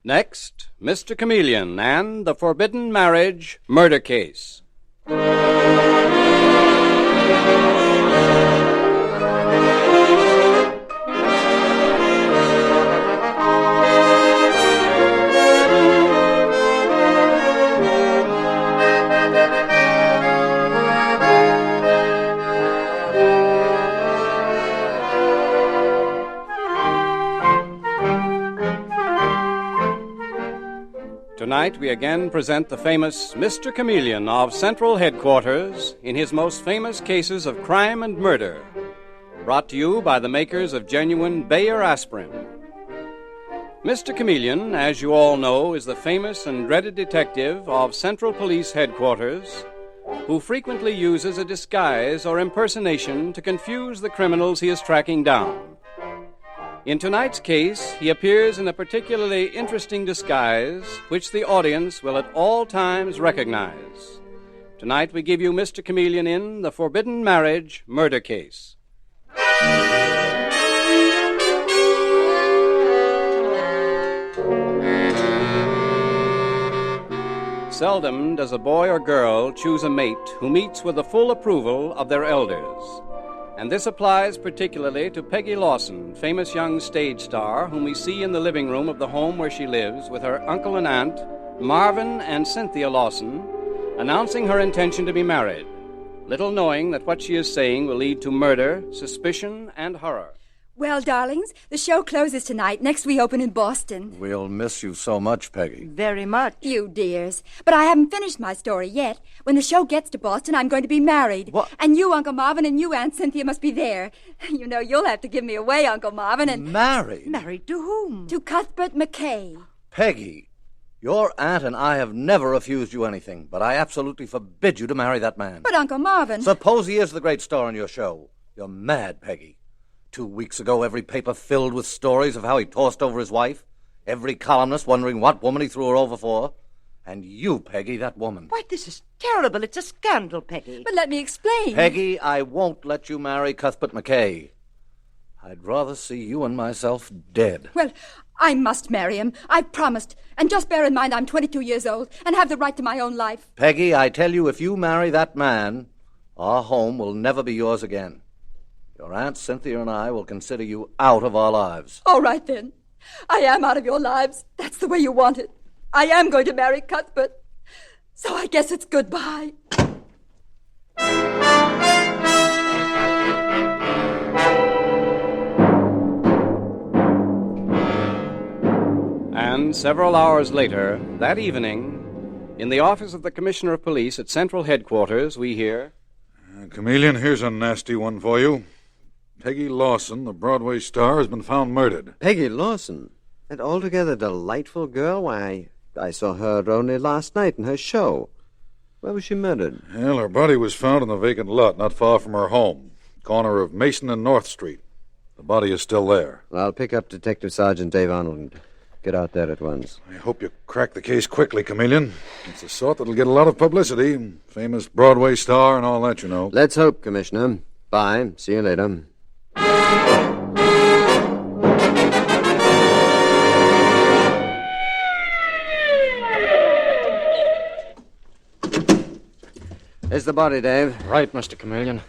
Next, Mr. Chameleon and the Forbidden Marriage Murder Case. Tonight we again present the famous Mr. Chameleon of Central Headquarters in his most famous cases of crime and murder, brought to you by the makers of genuine Bayer aspirin. Mr. Chameleon, as you all know, is the famous and dreaded detective of Central Police Headquarters who frequently uses a disguise or impersonation to confuse the criminals he is tracking down. In tonight's case, he appears in a particularly interesting disguise, which the audience will at all times recognize. Tonight we give you Mr. Chameleon in the Forbidden Marriage Murder Case. Seldom does a boy or girl choose a mate who meets with the full approval of their elders. And this applies particularly to Peggy Lawson, famous young stage star whom we see in the living room of the home where she lives with her uncle and aunt, Marvin and Cynthia Lawson, announcing her intention to be married, little knowing that what she is saying will lead to murder, suspicion, and horror. Well, darlings, the show closes tonight. Next we open in Boston. We'll miss you so much, Peggy. Very much. You dears. But I haven't finished my story yet. When the show gets to Boston, I'm going to be married. What? And you, Uncle Marvin, and you, Aunt Cynthia, must be there. You know, you'll have to give me away, Uncle Marvin, and... Married? Married to whom? To Cuthbert McKay. Peggy, your aunt and I have never refused you anything, but I absolutely forbid you to marry that man. But, Uncle Marvin... Suppose he is the great star on your show. You're mad, Peggy. 2 weeks ago, every paper filled with stories of how he tossed over his wife. Every columnist wondering what woman he threw her over for. And you, Peggy, that woman. Why, this is terrible. It's a scandal, Peggy. But let me explain. Peggy, I won't let you marry Cuthbert McKay. I'd rather see you and myself dead. Well, I must marry him. I've promised. And just bear in mind I'm 22 years old and have the right to my own life. Peggy, I tell you, if you marry that man, our home will never be yours again. Your Aunt Cynthia and I will consider you out of our lives. All right, then. I am out of your lives. That's the way you want it. I am going to marry Cuthbert. So I guess it's goodbye. And several hours later, that evening, in the office of the Commissioner of Police at Central Headquarters, we hear... Chameleon, here's a nasty one for you. Peggy Lawson, the Broadway star, has been found murdered. Peggy Lawson? That altogether delightful girl? Why, I saw her only last night in her show. Where was she murdered? Well, her body was found in a vacant lot not far from her home, corner of Mason and North Street. The body is still there. Well, I'll pick up Detective Sergeant Dave Arnold and get out there at once. I hope you crack the case quickly, Chameleon. It's the sort that'll get a lot of publicity. Famous Broadway star and all that, you know. Let's hope, Commissioner. Bye. See you later. There's the body, Dave. Right, Mr. Chameleon.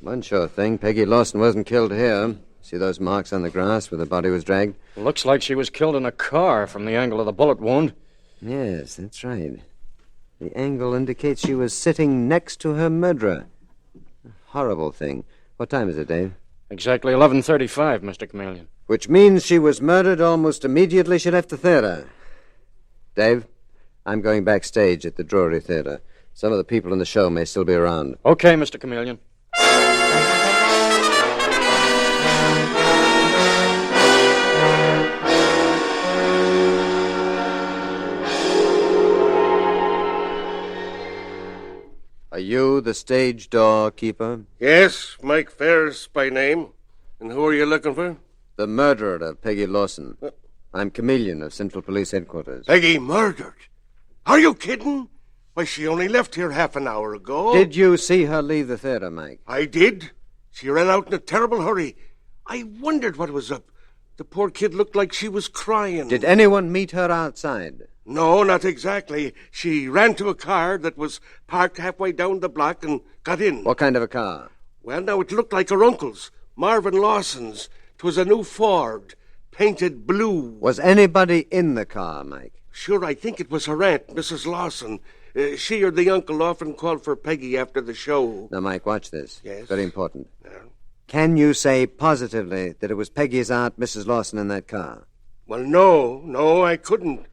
One sure thing. Peggy Lawson wasn't killed here. See those marks on the grass where the body was dragged? Looks like she was killed in a car from the angle of the bullet wound. Yes, that's right. The angle indicates she was sitting next to her murderer. A horrible thing. What time is it, Dave? Exactly 11:35, Mr. Chameleon. Which means she was murdered almost immediately she left the theater. Dave, I'm going backstage at the Drury Theater. Some of the people in the show may still be around. Okay, Mr. Chameleon. Are you the stage door keeper? Yes, Mike Ferris by name. And who are you looking for? The murderer of Peggy Lawson. I'm Chameleon of Central Police Headquarters. Peggy murdered? Are you kidding? Why, she only left here half an hour ago. Did you see her leave the theater, Mike? I did. She ran out in a terrible hurry. I wondered what was up. The poor kid looked like she was crying. Did anyone meet her outside? No, not exactly. She ran to a car that was parked halfway down the block and got in. What kind of a car? Well, now, it looked like her uncle's, Marvin Lawson's. 'Twas a new Ford, painted blue. Was anybody in the car, Mike? Sure, I think it was her aunt, Mrs. Lawson. She or the uncle often called for Peggy after the show. Now, Mike, watch this. Yes? Very important. Yeah. Can you say positively that it was Peggy's aunt, Mrs. Lawson, in that car? Well, no, I couldn't.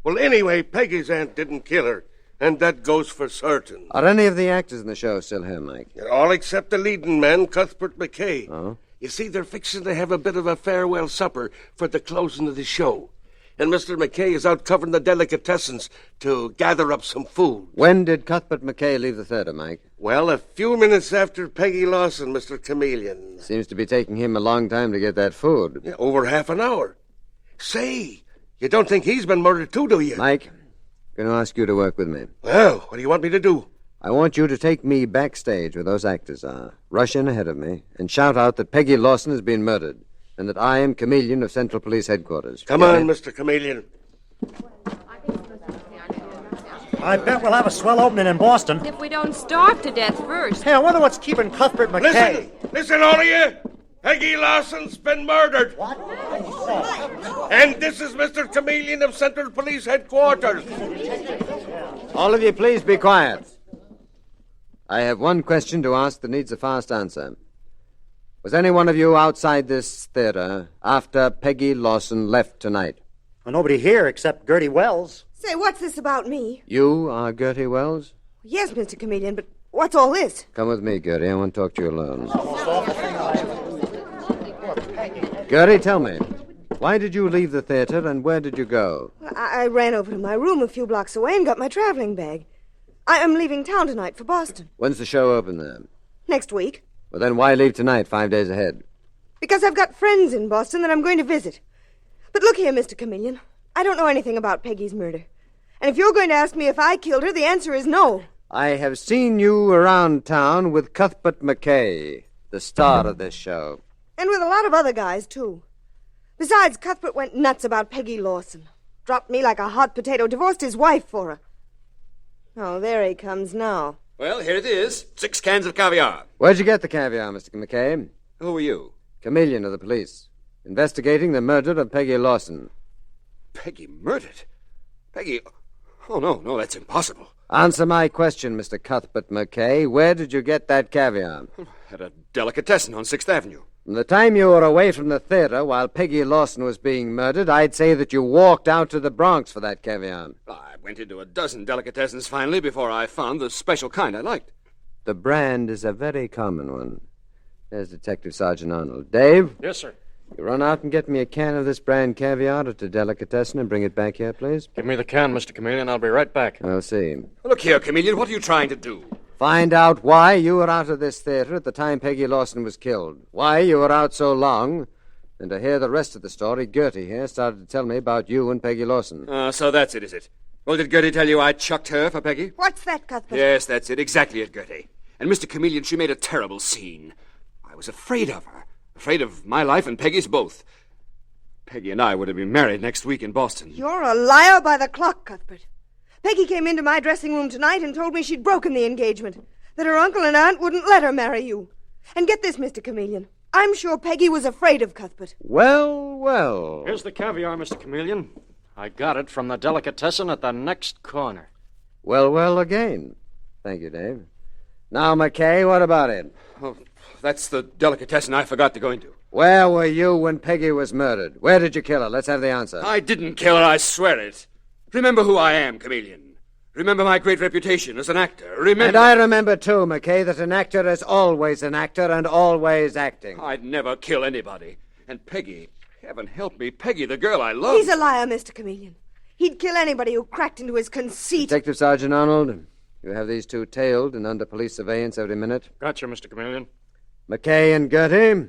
Well, anyway, Peggy's aunt didn't kill her, and that goes for certain. Are any of the actors in the show still here, Mike? All except the leading man, Cuthbert McKay. Oh? You see, they're fixing to have a bit of a farewell supper for the closing of the show. And Mr. McKay is out covering the delicatessens to gather up some food. When did Cuthbert McKay leave the theater, Mike? Well, a few minutes after Peggy Lawson, Mr. Chameleon. Seems to be taking him a long time to get that food. Yeah, over half an hour. Say, you don't think he's been murdered too, do you? Mike, I'm going to ask you to work with me. Well, what do you want me to do? I want you to take me backstage where those actors are, rush in ahead of me, and shout out that Peggy Lawson has been murdered, and that I am Chameleon of Central Police Headquarters. Come on, Mr. Chameleon. I bet we'll have a swell opening in Boston. If we don't starve to death first. Hey, I wonder what's keeping Cuthbert McKay. Listen, all of you. Peggy Lawson's been murdered. What? And this is Mr. Chameleon of Central Police Headquarters. All of you, please be quiet. I have one question to ask that needs a fast answer. Was any one of you outside this theater after Peggy Lawson left tonight? Well, nobody here except Gertie Wells. Say, what's this about me? You are Gertie Wells? Yes, Mr. Chameleon, but what's all this? Come with me, Gertie. I want to talk to you alone. Gertie, tell me, why did you leave the theater and where did you go? Well, I ran over to my room a few blocks away and got my traveling bag. I am leaving town tonight for Boston. When's the show open there? Next week. Well, then why leave tonight, 5 days ahead? Because I've got friends in Boston that I'm going to visit. But look here, Mr. Chameleon. I don't know anything about Peggy's murder. And if you're going to ask me if I killed her, the answer is no. I have seen you around town with Cuthbert McKay, the star of this show. And with a lot of other guys, too. Besides, Cuthbert went nuts about Peggy Lawson. Dropped me like a hot potato, divorced his wife for her. Oh, there he comes now. Well, here it is. 6 cans of caviar. Where'd you get the caviar, Mr. McKay? Who are you? Chameleon of the police. Investigating the murder of Peggy Lawson. Peggy murdered? Peggy... Oh, no, that's impossible. Answer my question, Mr. Cuthbert McKay. Where did you get that caviar? At a delicatessen on 6th Avenue. From the time you were away from the theater while Peggy Lawson was being murdered, I'd say that you walked out to the Bronx for that caviar. I went into a dozen delicatessens finally before I found the special kind I liked. The brand is a very common one. There's Detective Sergeant Arnold. Dave? Yes, sir. You run out and get me a can of this brand caviar at a delicatessen and bring it back here, please. Give me the can, Mr. Chameleon. I'll be right back. I'll see. Look here, Chameleon, what are you trying to do? Find out why you were out of this theater at the time Peggy Lawson was killed. Why you were out so long. And to hear the rest of the story, Gertie here started to tell me about you and Peggy Lawson. So that's it, is it? Well, did Gertie tell you I chucked her for Peggy? What's that, Cuthbert? Yes, that's it. Exactly it, Gertie. And Mr. Chameleon, she made a terrible scene. I was afraid of her. Afraid of my life and Peggy's both. Peggy and I would have been married next week in Boston. You're a liar by the clock, Cuthbert. Peggy came into my dressing room tonight and told me she'd broken the engagement, that her uncle and aunt wouldn't let her marry you. And get this, Mr. Chameleon. I'm sure Peggy was afraid of Cuthbert. Well. Here's the caviar, Mr. Chameleon. I got it from the delicatessen at the next corner. Well again. Thank you, Dave. Now, McKay, what about it? Oh, that's the delicatessen I forgot to go into. Where were you when Peggy was murdered? Where did you kill her? Let's have the answer. I didn't kill her, I swear it. Remember who I am, Chameleon. Remember my great reputation as an actor. Remember... And I remember, too, McKay, that an actor is always an actor and always acting. I'd never kill anybody. And Peggy, heaven help me, Peggy, the girl I love... He's a liar, Mr. Chameleon. He'd kill anybody who cracked into his conceit. Detective Sergeant Arnold, you have these two tailed and under police surveillance every minute. Gotcha, Mr. Chameleon. McKay and Gertie,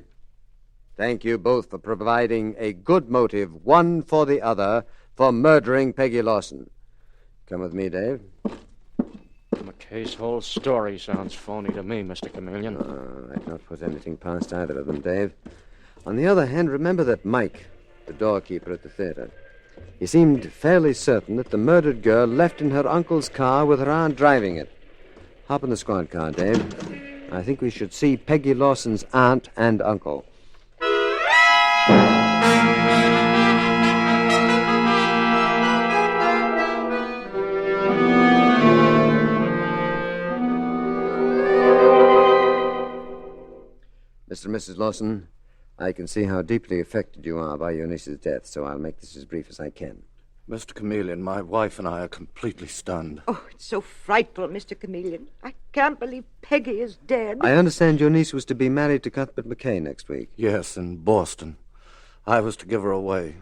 thank you both for providing a good motive, one for the other, for murdering Peggy Lawson. Come with me, Dave. McKay's whole story sounds phony to me, Mr. Chameleon. I'd not put anything past either of them, Dave. On the other hand, remember that Mike, the doorkeeper at the theater. He seemed fairly certain that the murdered girl left in her uncle's car with her aunt driving it. Hop in the squad car, Dave. I think we should see Peggy Lawson's aunt and uncle. Mr. and Mrs. Lawson, I can see how deeply affected you are by your niece's death, so I'll make this as brief as I can. Mr. Chameleon, my wife and I are completely stunned. Oh, it's so frightful, Mr. Chameleon. I can't believe Peggy is dead. I understand your niece was to be married to Cuthbert McKay next week. Yes, in Boston. I was to give her away.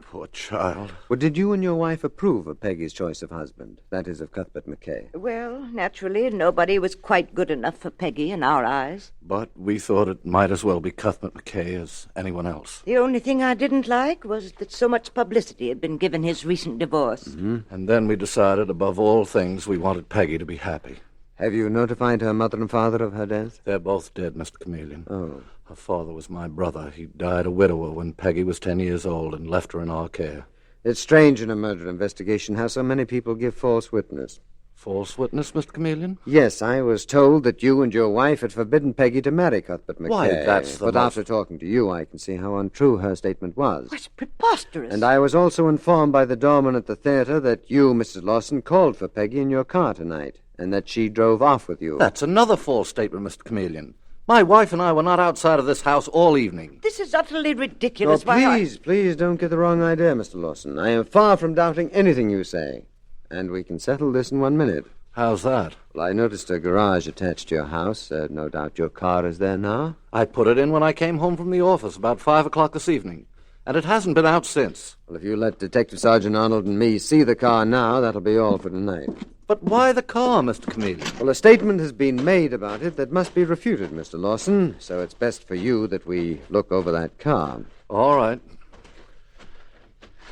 Poor child. Well, did you and your wife approve of Peggy's choice of husband? That is, of Cuthbert McKay. Well, naturally, nobody was quite good enough for Peggy in our eyes. But we thought it might as well be Cuthbert McKay as anyone else. The only thing I didn't like was that so much publicity had been given his recent divorce. Mm-hmm. And then we decided, above all things, we wanted Peggy to be happy. Have you notified her mother and father of her death? They're both dead, Mr. Chameleon. Oh. Her father was my brother. He died a widower when Peggy was 10 years old and left her in our care. It's strange in a murder investigation how so many people give false witness. False witness, Mr. Chameleon? Yes, I was told that you and your wife had forbidden Peggy to marry Cuthbert McKay. Why, that's the But after talking to you, I can see how untrue her statement was. It's preposterous. And I was also informed by the doorman at the theater that you, Mrs. Lawson, called for Peggy in your car tonight, and that she drove off with you. That's another false statement, Mr. Chameleon. My wife and I were not outside of this house all evening. This is utterly ridiculous. Oh, please don't get the wrong idea, Mr. Lawson. I am far from doubting anything you say. And we can settle this in 1 minute. How's that? Well, I noticed a garage attached to your house. No doubt your car is there now. I put it in when I came home from the office about 5 o'clock this evening. And it hasn't been out since. Well, if you let Detective Sergeant Arnold and me see the car now, that'll be all for tonight. But why the car, Mr. Chameleon? Well, a statement has been made about it that must be refuted, Mr. Lawson, so it's best for you that we look over that car. All right.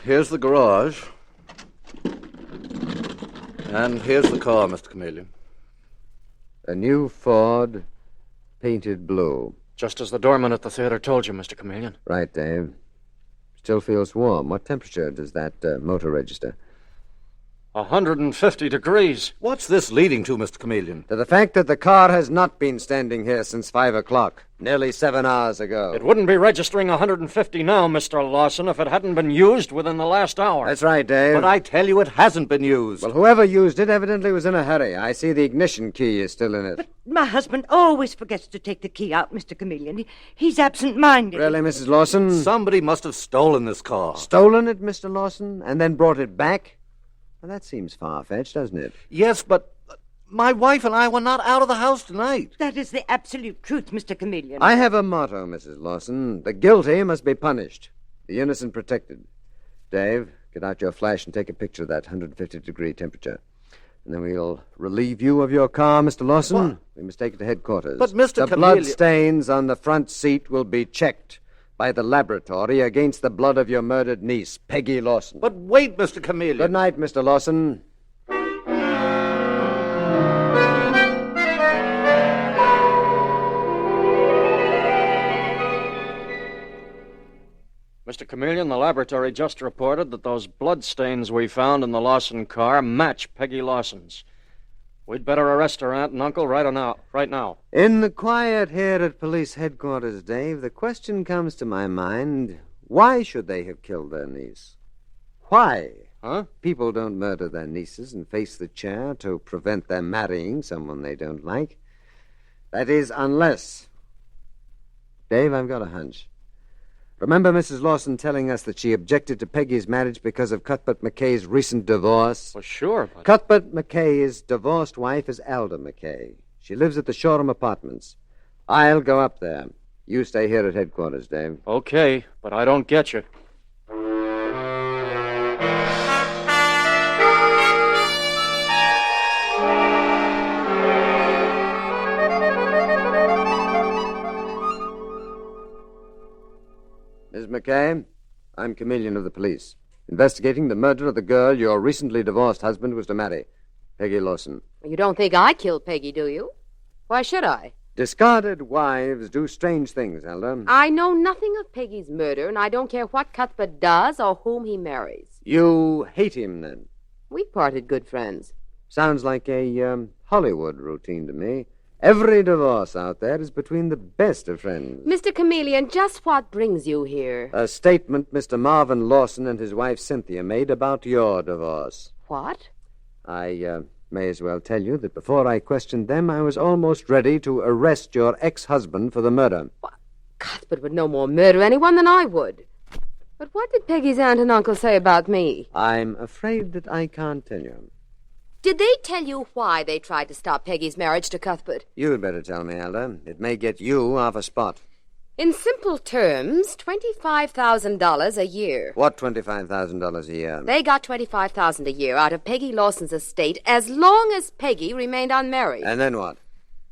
Here's the garage. And here's the car, Mr. Chameleon. A new Ford, painted blue. Just as the doorman at the theater told you, Mr. Chameleon. Right, Dave. Still feels warm. What temperature does that motor register? 150 degrees. What's this leading to, Mr. Chameleon? To the fact that the car has not been standing here since 5 o'clock, nearly 7 hours ago. It wouldn't be registering 150 now, Mr. Lawson, if it hadn't been used within the last hour. That's right, Dave. But I tell you, it hasn't been used. Well, whoever used it evidently was in a hurry. I see the ignition key is still in it. But my husband always forgets to take the key out, Mr. Chameleon. He's absent-minded. Really, Mrs. Lawson? Somebody must have stolen this car. Stolen it, Mr. Lawson, and then brought it back? Well, that seems far-fetched, doesn't it? Yes, but my wife and I were not out of the house tonight. That is the absolute truth, Mr. Chameleon. I have a motto, Mrs. Lawson. The guilty must be punished, the innocent protected. Dave, get out your flash and take a picture of that 150-degree temperature. And then we'll relieve you of your car, Mr. Lawson. What? We must take it to headquarters. But, Mr. The blood stains on the front seat will be checked by the laboratory against the blood of your murdered niece, Peggy Lawson. But wait, Mr. Chameleon. Good night, Mr. Lawson. Mr. Chameleon, the laboratory just reported that those blood stains we found in the Lawson car match Peggy Lawson's. We'd better arrest her aunt and uncle right now. In the quiet here at police headquarters, Dave, the question comes to my mind, why should they have killed their niece? Why? Huh? People don't murder their nieces and face the chair to prevent them marrying someone they don't like. That is, unless... Dave, I've got a hunch. Remember Mrs. Lawson telling us that she objected to Peggy's marriage because of Cuthbert McKay's recent divorce? Well, sure, but... Cuthbert McKay's divorced wife is Alda McKay. She lives at the Shoreham Apartments. I'll go up there. You stay here at headquarters, Dave. Okay, but I don't get you. Ms. McKay, I'm Chameleon of the police, investigating the murder of the girl your recently divorced husband was to marry, Peggy Lawson. You don't think I killed Peggy, do you? Why should I? Discarded wives do strange things, Elder. I know nothing of Peggy's murder, and I don't care what Cuthbert does or whom he marries. You hate him, then? We parted good friends. Sounds like a Hollywood routine to me. Every divorce out there is between the best of friends. Mr. Chameleon, just what brings you here? A statement Mr. Marvin Lawson and his wife Cynthia made about your divorce. What? I may as well tell you that before I questioned them, I was almost ready to arrest your ex-husband for the murder. What? Cuthbert would no more murder anyone than I would. But what did Peggy's aunt and uncle say about me? I'm afraid that I can't tell you. Did they tell you why they tried to stop Peggy's marriage to Cuthbert? You'd better tell me, Elder. It may get you off a spot. In simple terms, $25,000 a year. What $25,000 a year? They got $25,000 a year out of Peggy Lawson's estate as long as Peggy remained unmarried. And then what?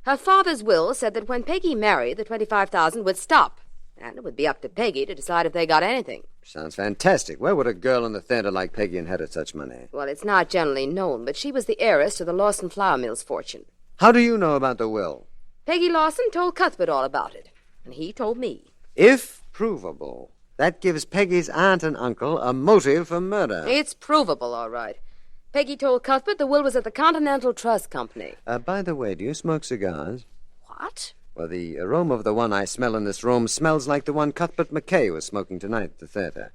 Her father's will said that when Peggy married, the $25,000 would stop. And it would be up to Peggy to decide if they got anything. Sounds fantastic. Where would a girl in the theater like Peggy inherit such money? Well, it's not generally known, but she was the heiress to the Lawson Flour Mill's fortune. How do you know about the will? Peggy Lawson told Cuthbert all about it, and he told me. If provable, that gives Peggy's aunt and uncle a motive for murder. It's provable, all right. Peggy told Cuthbert the will was at the Continental Trust Company. By the way, do you smoke cigars? What? Well, the aroma of the one I smell in this room smells like the one Cuthbert McKay was smoking tonight at the theater.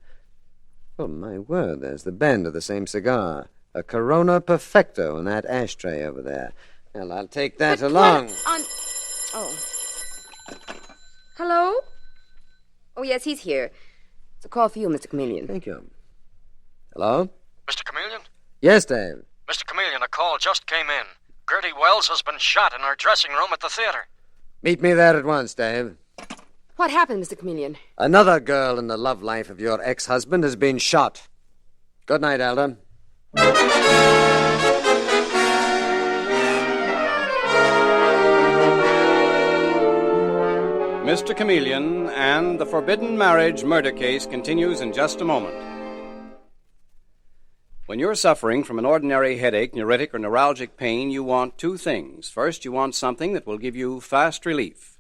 Oh, my word, there's the bend of the same cigar. A Corona Perfecto in that ashtray over there. Well, I'll take that along. Oh. Hello? Oh, yes, he's here. It's a call for you, Mr. Chameleon. Thank you. Hello? Mr. Chameleon? Yes, Dave. Mr. Chameleon, a call just came in. Gertie Wells has been shot in her dressing room at the theater. Meet me there at once, Dave. What happened, Mr. Chameleon? Another girl in the love life of your ex-husband has been shot. Good night, Elder. Mr. Chameleon and the Forbidden Marriage murder case continues in just a moment. When you're suffering from an ordinary headache, neuritic, or neuralgic pain, you want two things. First, you want something that will give you fast relief.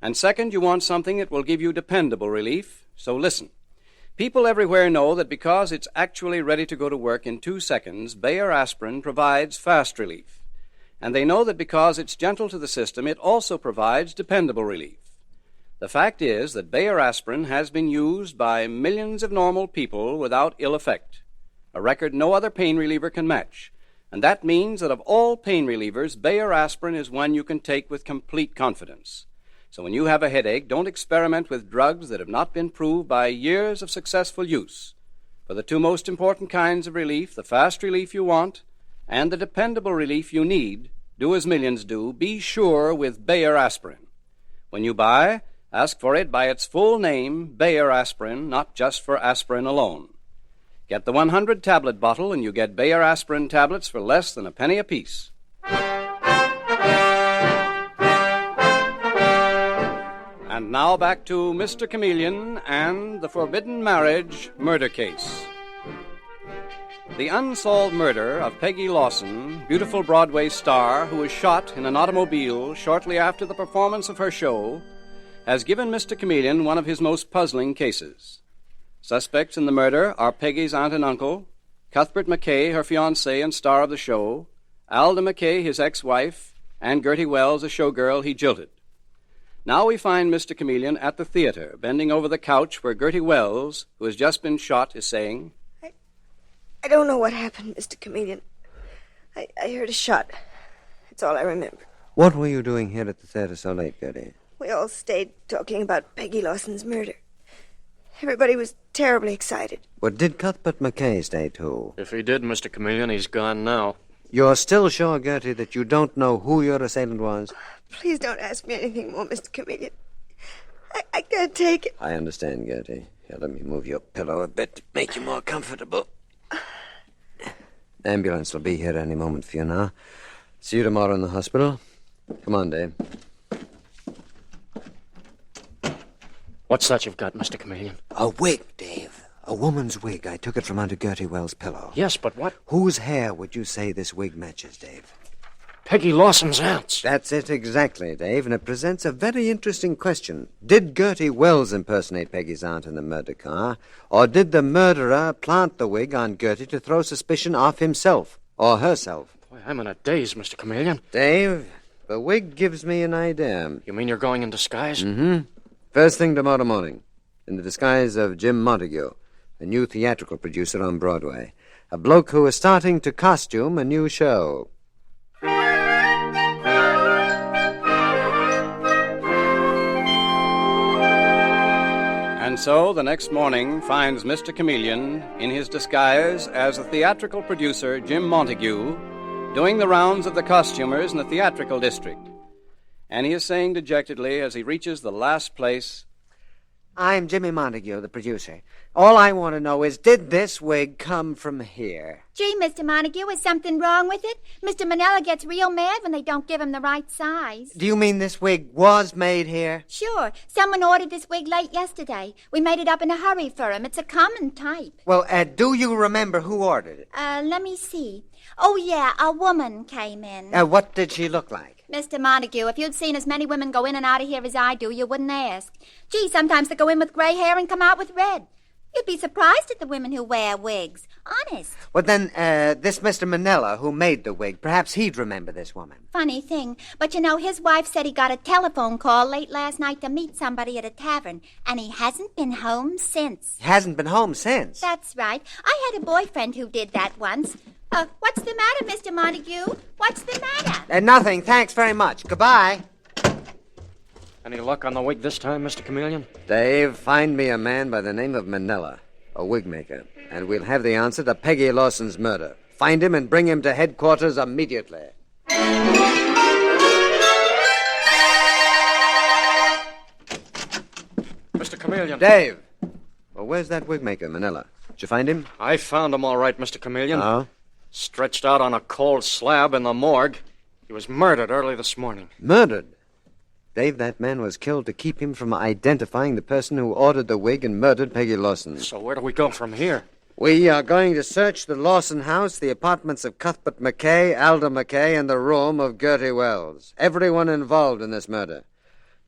And second, you want something that will give you dependable relief. So listen. People everywhere know that because it's actually ready to go to work in 2 seconds, Bayer aspirin provides fast relief. And they know that because it's gentle to the system, it also provides dependable relief. The fact is that Bayer aspirin has been used by millions of normal people without ill effect, a record no other pain reliever can match. And that means that of all pain relievers, Bayer aspirin is one you can take with complete confidence. So when you have a headache, don't experiment with drugs that have not been proved by years of successful use. For the two most important kinds of relief, the fast relief you want and the dependable relief you need, do as millions do. Be sure with Bayer aspirin. When you buy, ask for it by its full name, Bayer aspirin, not just for aspirin alone. Get the 100-tablet bottle, and you get Bayer aspirin tablets for less than a penny apiece. And now back to Mr. Chameleon and the Forbidden Marriage murder case. The unsolved murder of Peggy Lawson, beautiful Broadway star who was shot in an automobile shortly after the performance of her show, has given Mr. Chameleon one of his most puzzling cases. Suspects in the murder are Peggy's aunt and uncle, Cuthbert McKay, her fiancé and star of the show, Alda McKay, his ex-wife, and Gertie Wells, a showgirl he jilted. Now we find Mr. Chameleon at the theater, bending over the couch where Gertie Wells, who has just been shot, is saying, I don't know what happened, Mr. Chameleon. I heard a shot. That's all I remember. What were you doing here at the theater so late, Gertie? We all stayed talking about Peggy Lawson's murder. Everybody was terribly excited. Well, did Cuthbert McKay stay too? If he did, Mr. Chameleon, he's gone now. You're still sure, Gertie, that you don't know who your assailant was? Please don't ask me anything more, Mr. Chameleon. I can't take it. I understand, Gertie. Here, let me move your pillow a bit to make you more comfortable. Ambulance will be here any moment for you now. See you tomorrow in the hospital. Come on, Dave. What's that you've got, Mr. Chameleon? A wig, Dave. A woman's wig. I took it from under Gertie Wells' pillow. Yes, but what? Whose hair would you say this wig matches, Dave? Peggy Lawson's aunts. That's it exactly, Dave, and it presents a very interesting question. Did Gertie Wells impersonate Peggy's aunt in the murder car, or did the murderer plant the wig on Gertie to throw suspicion off himself or herself? Boy, I'm in a daze, Mr. Chameleon. Dave, the wig gives me an idea. You mean you're going in disguise? Mm-hmm. First thing tomorrow morning, in the disguise of Jim Montague, a new theatrical producer on Broadway. A bloke who is starting to costume a new show. And so the next morning finds Mr. Chameleon in his disguise as a theatrical producer, Jim Montague, doing the rounds of the costumers in the theatrical district. And he is saying dejectedly as he reaches the last place, I'm Jimmy Montague, the producer. All I want to know is, did this wig come from here? Gee, Mr. Montague, is something wrong with it? Mr. Manella gets real mad when they don't give him the right size. Do you mean this wig was made here? Sure. Someone ordered this wig late yesterday. We made it up in a hurry for him. It's a common type. Well, do you remember who ordered it? Let me see. Oh, yeah, a woman came in. What did she look like? Mr. Montague, if you'd seen as many women go in and out of here as I do, you wouldn't ask. Gee, sometimes they go in with gray hair and come out with red. You'd be surprised at the women who wear wigs. Honest. Well, then, this Mr. Manella who made the wig, perhaps he'd remember this woman. Funny thing, but you know, his wife said he got a telephone call late last night to meet somebody at a tavern, and he hasn't been home since. He hasn't been home since? That's right. I had a boyfriend who did that once. What's the matter, Mr. Montague? What's the matter? Nothing. Thanks very much. Goodbye. Any luck on the wig this time, Mr. Chameleon? Dave, find me a man by the name of Manella, a wig maker, and we'll have the answer to Peggy Lawson's murder. Find him and bring him to headquarters immediately. Mr. Chameleon. Dave. Well, where's that wig maker, Manella? Did you find him? I found him all right, Mr. Chameleon. Oh? Stretched out on a cold slab in the morgue. He was murdered early this morning. Murdered? Dave, that man was killed to keep him from identifying the person who ordered the wig and murdered Peggy Lawson. So where do we go from here? We are going to search the Lawson house, the apartments of Cuthbert McKay, Alda McKay, and the room of Gertie Wells. Everyone involved in this murder.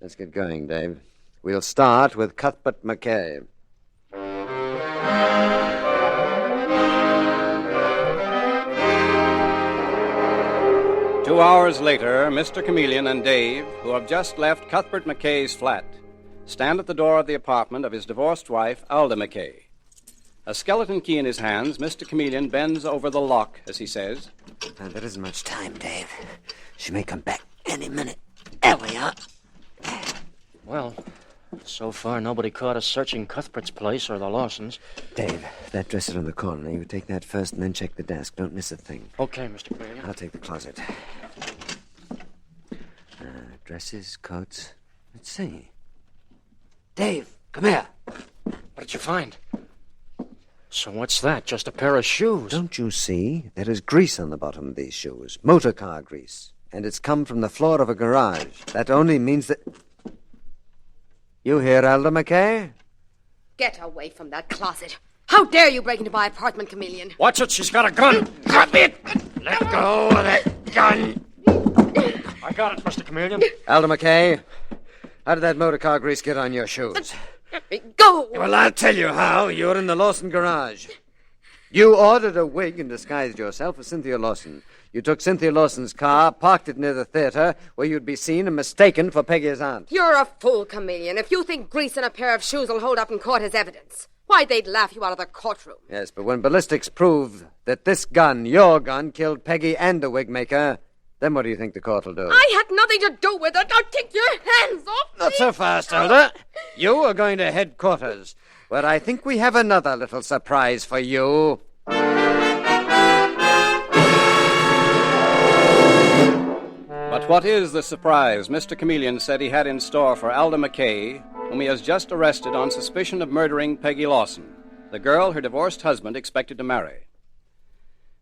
Let's get going, Dave. We'll start with Cuthbert McKay. 2 hours later, Mr. Chameleon and Dave, who have just left Cuthbert McKay's flat, stand at the door of the apartment of his divorced wife, Alda McKay. A skeleton key in his hands, Mr. Chameleon bends over the lock as he says, There isn't much time, Dave. She may come back any minute. There we are. Well, so far nobody caught us searching Cuthbert's place or the Lawsons. Dave, that dresser in the corner. You take that first and then check the desk. Don't miss a thing. Okay, Mr. Chameleon. I'll take the closet. Dresses, coats. Let's see. Dave, come here. What did you find? So what's that? Just a pair of shoes? Don't you see? There is grease on the bottom of these shoes. Motor car grease. And it's come from the floor of a garage. That only means that... You here, Alda McKay? Get away from that closet. How dare you break into my apartment, Chameleon? Watch it, she's got a gun. Drop it! Let go of that gun. I got it, Mr. Chameleon. Alda McKay, how did that motor car grease get on your shoes? Let me go! Well, I'll tell you how. You're in the Lawson garage. You ordered a wig and disguised yourself as Cynthia Lawson. You took Cynthia Lawson's car, parked it near the theater, where you'd be seen and mistaken for Peggy's aunt. You're a fool, Chameleon. If you think grease in a pair of shoes will hold up in court as evidence, why, they'd laugh you out of the courtroom. Yes, but when ballistics prove that this gun, your gun, killed Peggy and the wig maker, then what do you think the court will do? I had nothing to do with it. Now take your hands off me. Not so fast, Alda. You are going to headquarters, where I think we have another little surprise for you. But what is the surprise Mr. Chameleon said he had in store for Alda McKay, whom he has just arrested on suspicion of murdering Peggy Lawson, the girl her divorced husband expected to marry?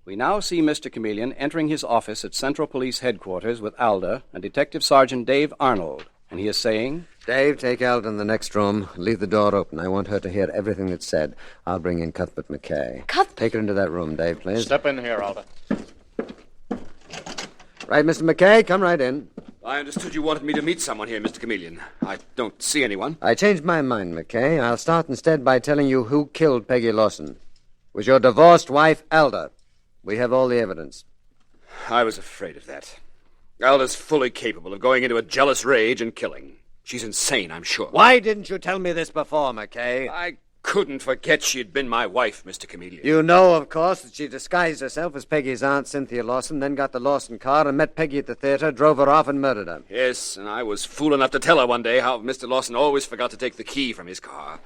We now see Mr. Chameleon entering his office at Central Police Headquarters with Alda and Detective Sergeant Dave Arnold, and he is saying, Dave, take Alda in the next room. Leave the door open. I want her to hear everything that's said. I'll bring in Cuthbert McKay. Cuthbert? Take her into that room, Dave, please. Step in here, Alda. Right, Mr. McKay, come right in. I understood you wanted me to meet someone here, Mr. Chameleon. I don't see anyone. I changed my mind, McKay. I'll start instead by telling you who killed Peggy Lawson. It was your divorced wife, Alda. We have all the evidence. I was afraid of that. Alda's fully capable of going into a jealous rage and killing. She's insane, I'm sure. Why didn't you tell me this before, McKay? I couldn't forget she'd been my wife, Mr. Chameleon. You know, of course, that she disguised herself as Peggy's aunt, Cynthia Lawson, then got the Lawson car and met Peggy at the theater, drove her off and murdered her. Yes, and I was fool enough to tell her one day how Mr. Lawson always forgot to take the key from his car.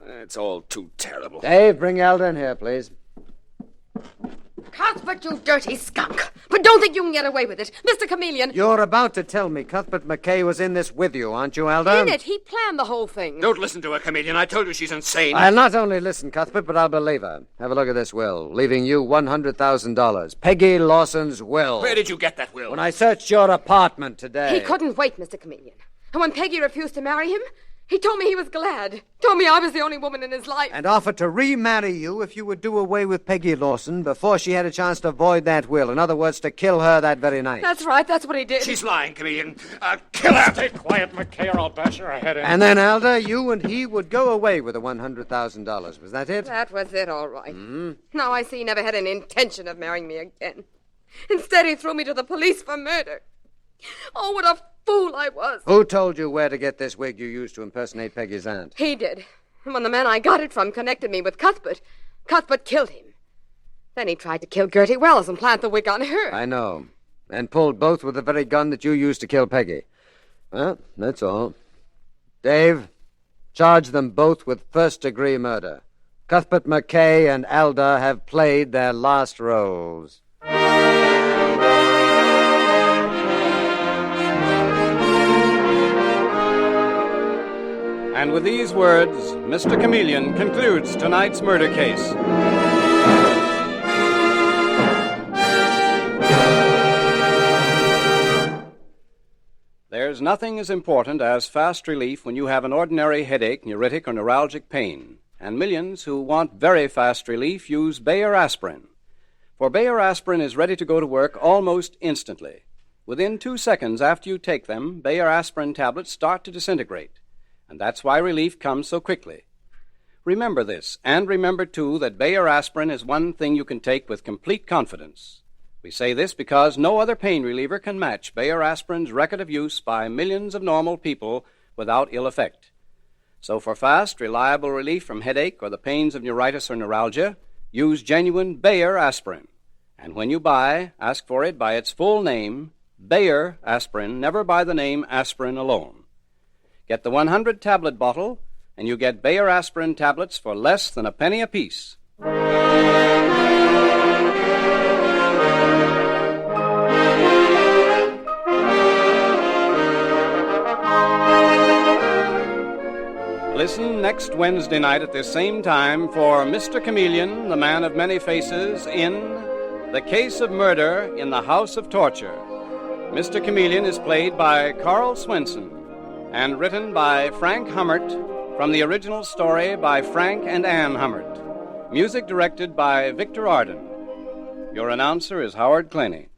It's all too terrible. Dave, bring Alda in here, please. Cuthbert, you dirty skunk. But don't think you can get away with it. Mr. Chameleon. You're about to tell me Cuthbert McKay was in this with you, aren't you, Alda? In it. He planned the whole thing. Don't listen to her, Chameleon. I told you she's insane. I'll not only listen, Cuthbert, but I'll believe her. Have a look at this will, leaving you $100,000. Peggy Lawson's will. Where did you get that will? When I searched your apartment today. He couldn't wait, Mr. Chameleon. And when Peggy refused to marry him, he told me he was glad. Told me I was the only woman in his life. And offered to remarry you if you would do away with Peggy Lawson before she had a chance to void that will. In other words, to kill her that very night. That's right. That's what he did. She's lying, Chameleon. Kill her. Stay quiet, McKay, or I'll bash your head in. And then, Alda, you and he would go away with the $100,000. Was that it? That was it, all right. Now I see he never had an intention of marrying me again. Instead, he threw me to the police for murder. Oh, what a fool I was. Who told you where to get this wig you used to impersonate Peggy's aunt? He did. And when the man I got it from connected me with Cuthbert, Cuthbert killed him. Then he tried to kill Gertie Wells and plant the wig on her. I know. And pulled both with the very gun that you used to kill Peggy. Well, that's all. Dave, charge them both with first-degree murder. Cuthbert McKay and Alda have played their last roles. And with these words, Mr. Chameleon concludes tonight's murder case. There's nothing as important as fast relief when you have an ordinary headache, neuritic, or neuralgic pain. And millions who want very fast relief use Bayer aspirin. For Bayer aspirin is ready to go to work almost instantly. Within 2 seconds after you take them, Bayer aspirin tablets start to disintegrate. And that's why relief comes so quickly. Remember this, and remember, too, that Bayer aspirin is one thing you can take with complete confidence. We say this because no other pain reliever can match Bayer aspirin's record of use by millions of normal people without ill effect. So for fast, reliable relief from headache or the pains of neuritis or neuralgia, use genuine Bayer aspirin. And when you buy, ask for it by its full name, Bayer aspirin, never by the name aspirin alone. Get the 100-tablet bottle, and you get Bayer aspirin tablets for less than a penny apiece. Listen next Wednesday night at this same time for Mr. Chameleon, the man of many faces, in The Case of Murder in the House of Torture. Mr. Chameleon is played by Karl Swenson and written by Frank Hummert from the original story by Frank and Anne Hummert. Music directed by Victor Arden. Your announcer is Howard Claney.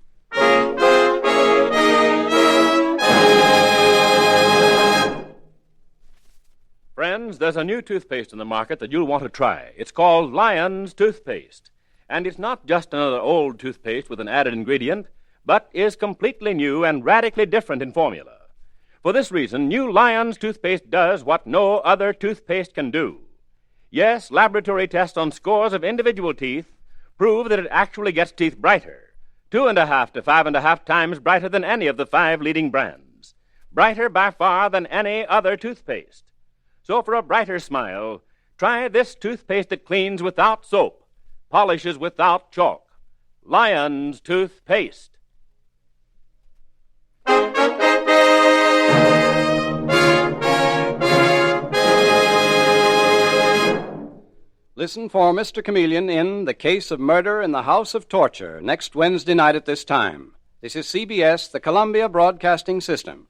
Friends, there's a new toothpaste in the market that you'll want to try. It's called Lion's Toothpaste. And it's not just another old toothpaste with an added ingredient, but is completely new and radically different in formula. For this reason, new Lion's Toothpaste does what no other toothpaste can do. Yes, laboratory tests on scores of individual teeth prove that it actually gets teeth brighter, 2.5 to 5.5 times brighter than any of the 5 leading brands. Brighter by far than any other toothpaste. So for a brighter smile, try this toothpaste that cleans without soap, polishes without chalk. Lion's Toothpaste. Listen for Mr. Chameleon in The Case of Murder in the House of Torture next Wednesday night at this time. This is CBS, the Columbia Broadcasting System.